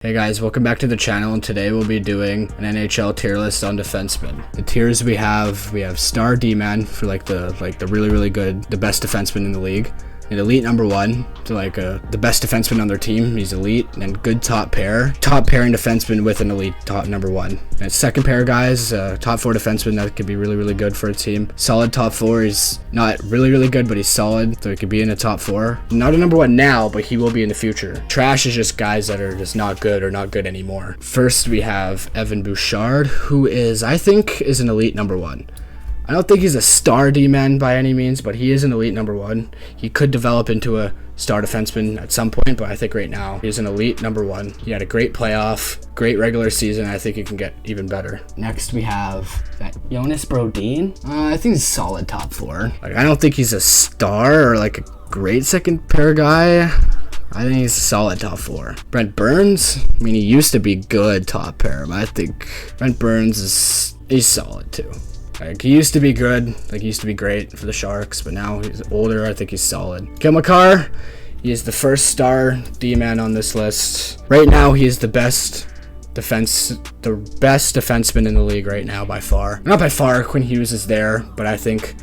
Hey guys, welcome back to the channel, and today we'll be doing an NHL tier list on defensemen. The tiers we have star D-man for the really good, the best defenseman in the league. An elite number one, so the best defenseman on their team, he's elite, and good top pairing defenseman with an elite top number one. And second pair guys, top four defenseman that could be really good for a team. Solid top four, he's not really good, but he's solid, so he could be in the top four. Not a number one now, but he will be in the future. Trash is just guys that are just not good or not good anymore. First we have Evan Bouchard, who I think is an elite number one. I don't think he's a star D-man by any means, but he is an elite number one. He could develop into a star defenseman at some point, but I think right now he's an elite number one. He had a great playoff, great regular season. I think he can get even better. Next we have that Jonas Brodin. I think he's solid top four. I don't think he's a star or a great second pair guy. I think he's a solid top four. Brent Burns, he used to be good top pair, but I think Brent Burns he's solid too. He used to be good, he used to be great for the Sharks, but now he's older. I think he's solid. Makar, he is the first star D-man on this list. Right now, he is the best defenseman in the league right now by far. Not by far, Quinn Hughes is there, but I think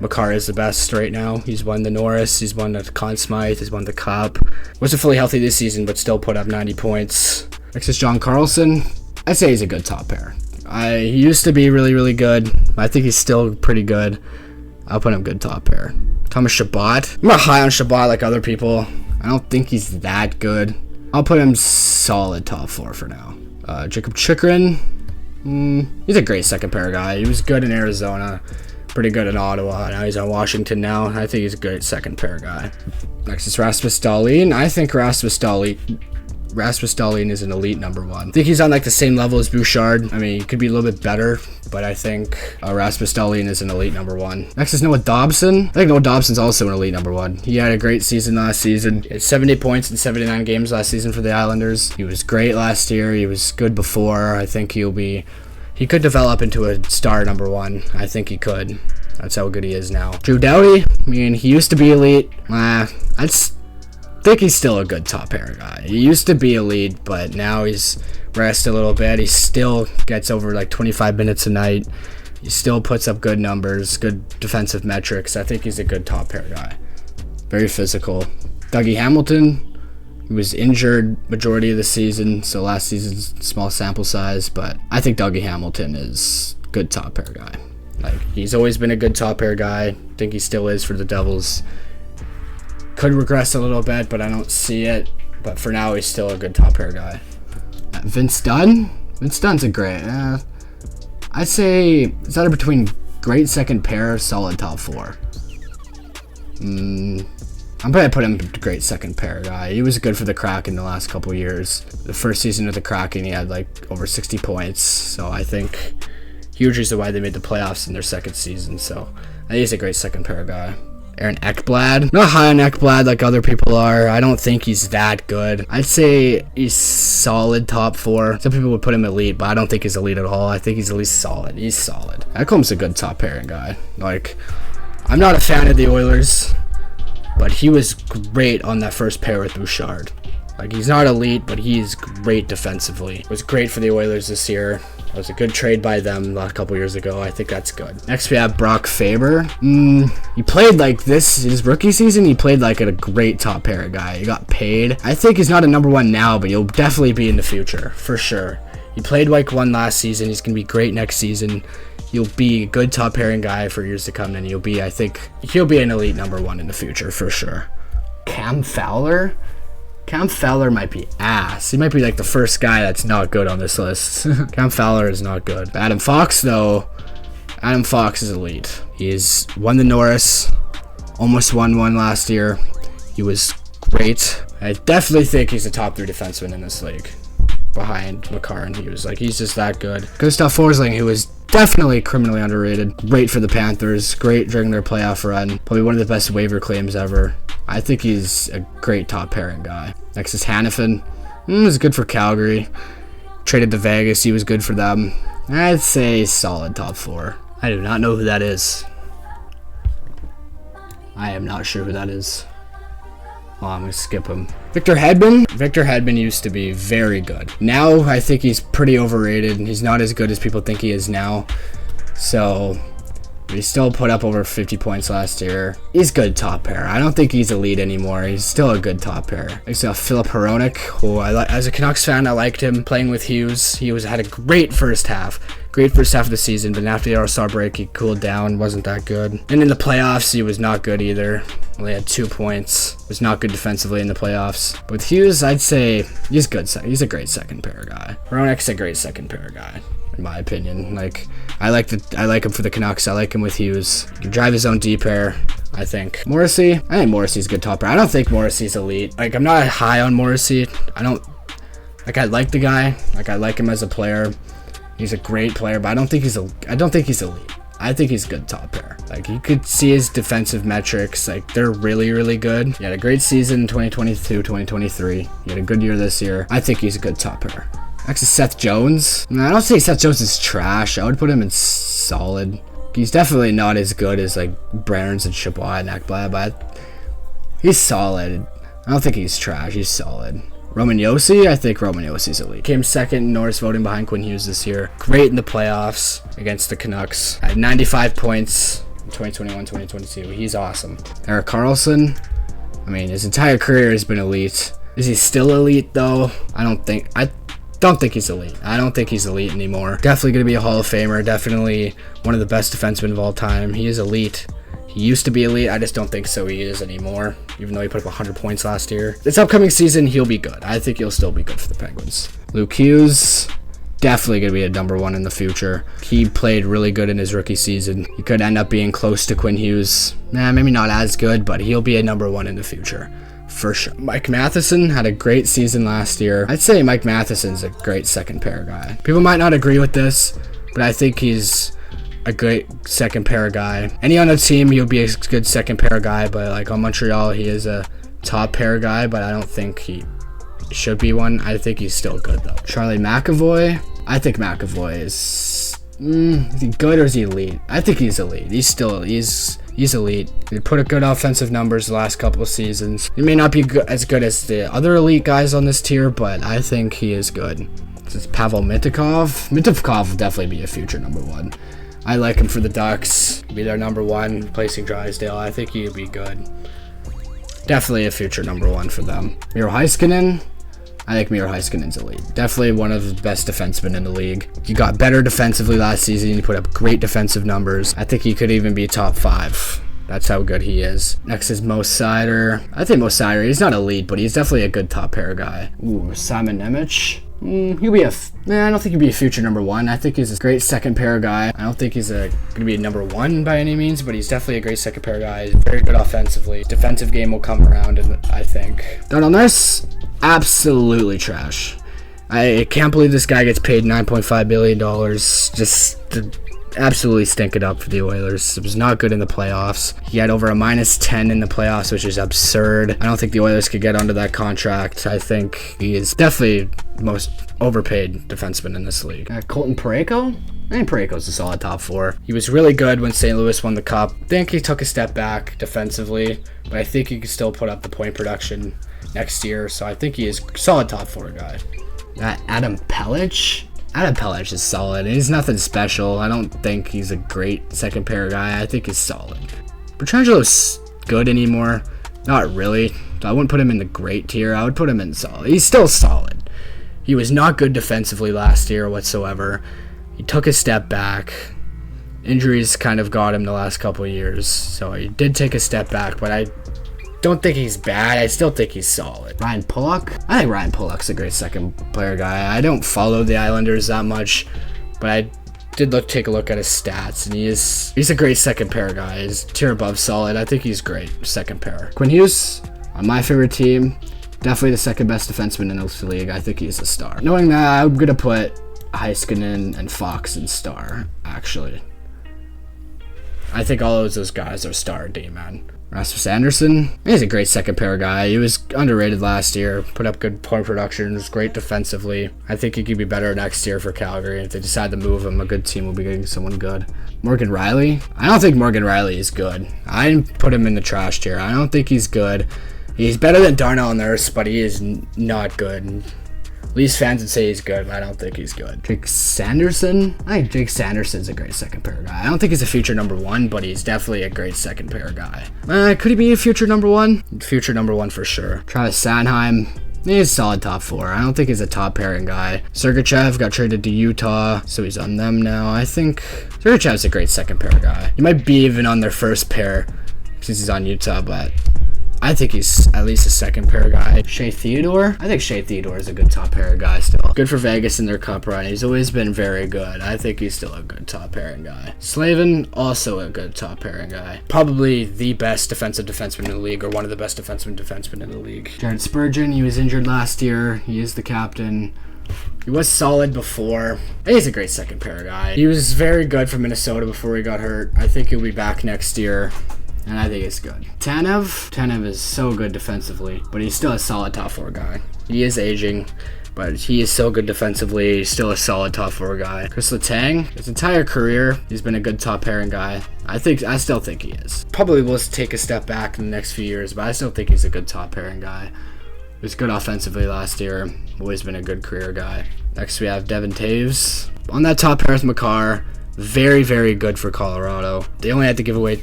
Makar is the best right now. He's won the Norris, he's won the Conn Smythe, he's won the Cup. Wasn't fully healthy this season, but still put up 90 points. Next is John Carlson. I'd say he's a good top pair. He used to be really good. I think he's still pretty good. I'll put him good top pair. Thomas Chabot. I'm not high on Chabot like other people. I don't think he's that good. I'll put him solid top four for now. Jacob Chychrun. He's a great second pair guy. He was good in Arizona. Pretty good in Ottawa. Now he's on Washington now. I think he's a great second pair guy. Next is Rasmus Dahlin. I think Rasmus Dahlin is an elite number one. I think he's on the same level as Bouchard. He could be a little bit better, but I think Rasmus Dahlin is an elite number one. Next is Noah Dobson. I think Noah Dobson's also an elite number one. He had a great season last season. He had 70 points in 79 games last season for the Islanders. He was great last year. He was good before. I think he could develop into a star number one. I think he could. That's how good he is now. Drew Doughty. He used to be elite. I think he's still a good top pair guy. He used to be elite, but now he's rest a little bit. He still gets over 25 minutes a night. He still puts up good numbers, good defensive metrics. I think he's a good top pair guy. Very physical. Dougie Hamilton, he was injured majority of the season, so last season's small sample size, but I think Dougie Hamilton is good top pair guy. He's always been a good top pair guy. I think he still is for the Devils. Could regress a little bit, but I don't see it. But for now, he's still a good top pair guy. Vince Dunn. Vince Dunn's a great. I'd say it's either between great second pair or solid top four. I'm gonna put him great second pair guy. He was good for the Kraken the last couple years. The first season of the Kraken, he had over 60 points. So I think huge reason why they made the playoffs in their second season. So I think he's a great second pair guy. Aaron Ekblad. Not high on Ekblad like other people are. I don't think he's that good. I'd say he's solid top four. Some people would put him elite, but I don't think he's elite at all. I think he's at least solid. He's solid. Ekholm's a good top pairing guy. I'm not a fan of the Oilers, but he was great on that first pair with Bouchard. He's not elite, but he's great defensively. Was great for the Oilers this year. It was a good trade by them a couple years ago. I think that's good. Next we have Brock Faber. He played his rookie season. He played a great top pair guy. He got paid. I think he's not a number one now, but he'll definitely be in the future for sure. He played one last season. He's gonna be great next season. He'll be a good top pairing guy for years to come, and I think he'll be an elite number one in the future for sure. Cam Fowler. Cam Fowler might be ass. He might be the first guy that's not good on this list. Cam Fowler is not good. Adam Fox, though. Adam Fox is elite. He's won the Norris. Almost won one last year. He was great. I definitely think he's a top three defenseman in this league. Behind Makar and Hughes. He's just that good. Gustav Forsling, who was definitely criminally underrated. Great for the Panthers. Great during their playoff run. Probably one of the best waiver claims ever. I think he's a great top pairing guy. Next is Hanifin. He was good for Calgary. Traded to Vegas. He was good for them. I'd say solid top four. I do not know who that is. I am not sure who that is. Oh, I'm going to skip him. Victor Hedman. Victor Hedman used to be very good. Now, I think he's pretty overrated. He's not as good as people think he is now. So, he still put up over 50 points last year. He's good top pair. I don't think he's elite anymore. He's still a good top pair. I saw Philip Hronek, who as a Canucks fan, I liked him playing with Hughes. He had a great first half. Great first half of the season, but after the All-Star break, he cooled down. Wasn't that good. And in the playoffs, he was not good either. Only had 2 points. Was not good defensively in the playoffs. But with Hughes, I'd say he's good. He's a great second pair guy. Hronek's a great second pair guy, in my opinion. Like, I like him for the Canucks. I like him with Hughes. He can drive his own D pair, I think. Morrissey, I think Morrissey's a good top pair. I don't think Morrissey's elite. Like, I'm not high on Morrissey. I like the guy. Like, I like him as a player. He's a great player, but I don't think he's elite. I think he's good top pair. Like, you could see his defensive metrics. Like, they're really, really good. He had a great season in 2022, 2023. He had a good year this year. I think he's a good top pair. Next is Seth Jones. I don't say Seth Jones is trash. I would put him in solid. He's definitely not as good as, like, Burns and Chabot and Ekblad, but he's solid. I don't think he's trash. He's solid. Roman Josi, I think Roman Josi's elite. Came second in Norris voting behind Quinn Hughes this year. Great in the playoffs against the Canucks. Had 95 points in 2021-2022. He's awesome. Erik Karlsson, I mean, his entire career has been elite. Is he still elite, though? I don't think he's elite. I don't think he's elite anymore. Definitely going to be a Hall of Famer. Definitely one of the best defensemen of all time. He is elite. He used to be elite. I just don't think so he is anymore, even though he put up 100 points last year. This upcoming season, he'll be good. I think he'll still be good for the Penguins. Luke Hughes, definitely going to be a number one in the future. He played really good in his rookie season. He could end up being close to Quinn Hughes. Maybe not as good, but he'll be a number one in the future. For sure. Mike Matheson had a great season last year. I'd say Mike Matheson's a great second pair guy. People might not agree with this, but I think he's a great second pair guy. Any on the team, he'll be a good second pair guy, but like on Montreal, he is a top pair guy, but I don't think he should be one. I think he's still good though. Charlie McAvoy, I think McAvoy is he good or is he elite? I think he's elite. He's elite. He put up good offensive numbers the last couple of seasons. He may not be as good as the other elite guys on this tier, but I think he is good. This is Pavel Mintyukov. Mintyukov will definitely be a future number one. I like him for the Ducks. Be their number one, replacing Drysdale. I think he'd be good. Definitely a future number one for them. Miro Heiskanen. I think Miro Heiskanen's elite. Definitely one of the best defensemen in the league. He got better defensively last season. He put up great defensive numbers. I think he could even be top 5. That's how good he is. Next is Mo Seider. I think Mo Seider, he's not elite, but he's definitely a good top pair guy. Ooh, Simon Nemec. He'll be I don't think he'll be a future number one. I think he's a great second pair guy. I don't think he's going to be a number one by any means, but he's definitely a great second pair guy. He's very good offensively. Defensive game will come around, I think. Donald Nurse, absolutely trash. I can't believe this guy gets paid $9.5 billion just to absolutely stink it up for the Oilers. It was not good in the playoffs. He had over a -10 in the playoffs, which is absurd. I don't think the Oilers could get under that contract. I think he is definitely the most overpaid defenseman in this league. Colton Parayko? I think Parayko's a solid top 4. He was really good when St. Louis won the Cup. I think he took a step back defensively, but I think he could still put up the point production next year, so I think he is a solid top 4 guy. Adam Pelech? Adam Pelech is solid. He's nothing special. I don't think he's a great second pair guy. I think he's solid. Petrangelo's good anymore. Not really. I wouldn't put him in the great tier. I would put him in solid. He's still solid. He was not good defensively last year whatsoever. He took a step back. Injuries kind of got him the last couple of years. So he did take a step back, but I don't think he's bad. I still think he's solid. Ryan Pulock? I think Ryan Pulock's a great second player guy. I don't follow the Islanders that much, but I did take a look at his stats, and he's a great second pair guy. He's tier above solid. I think he's great second pair. Quinn Hughes, on my favorite team, definitely the second best defenseman in this league. I think he's a star. Knowing that, I'm gonna put Heiskanen and Fox in star, actually. I think all of those guys are star D-man. Rasmus Andersson, he's a great second pair guy. He was underrated last year, put up good point production, was great defensively. I think he could be better next year for Calgary. If they decide to move him, a good team will be getting someone good. Morgan Rielly, I don't think Morgan Rielly is good. I put him in the trash tier. I don't think he's good. He's better than Darnell Nurse, but he is not good. At least fans would say he's good, but I don't think he's good. Jake Sanderson? I think Jake Sanderson's a great second pair guy. I don't think he's a future number 1, but he's definitely a great second pair guy. Could he be a future number 1? Future number 1 for sure. Travis Sanheim. He's a solid top 4. I don't think he's a top pairing guy. Sergachev got traded to Utah, so he's on them now. I think Sergachev's a great second pair guy. He might be even on their first pair since he's on Utah, but I think he's at least a second pair guy. Shea Theodore? I think Shea Theodore is a good top pair guy still. Good for Vegas in their cup run. He's always been very good. I think he's still a good top pairing guy. Slavin, also a good top pairing guy. Probably the best defensive defenseman in the league, or one of the best defensemen in the league. Jared Spurgeon, he was injured last year. He is the captain. He was solid before. He's a great second pair guy. He was very good for Minnesota before he got hurt. I think he'll be back next year, and I think it's good. Tanev is so good defensively, but he's still a solid top 4 guy. He is aging, but he is so good defensively. He's still a solid top 4 guy. Chris Letang, his entire career, he's been a good top pairing guy. I still think he is. Probably will take a step back in the next few years, but I still think he's a good top pairing guy. He was good offensively last year. Always been a good career guy. Next we have Devin Taves. On that top pair is Makar. Very, very good for Colorado. They only had to give away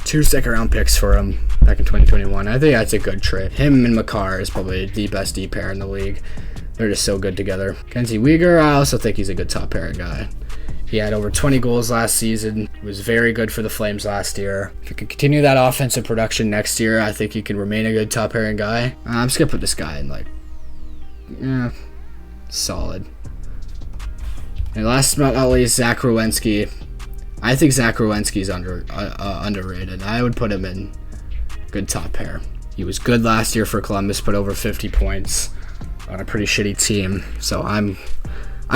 2 second-round picks for him back in 2021. I think that's a good trade. Him and Makar is probably the best D pair in the league. They're just so good together. Kenzie Weegar, I also think he's a good top pairing guy. He had over 20 goals last season. He was very good for the Flames last year. If he can continue that offensive production next year, I think he can remain a good top pairing guy. I'm just going to put this guy in solid. And last but not least, Zach Werenski. I think Zach Werenski's underrated. I would put him in good top pair. He was good last year for Columbus, put over 50 points on a pretty shitty team. So I'm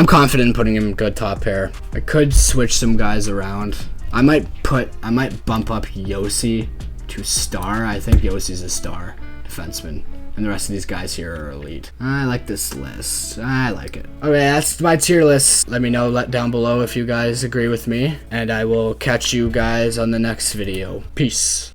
confident in putting him in good top pair. I could switch some guys around. I might bump up Yossi to star. I think Yossi's a star defenseman, and the rest of these guys here are elite. I like this list. I like it. Okay, that's my tier list. Let me know down below if you guys agree with me, and I will catch you guys on the next video. Peace.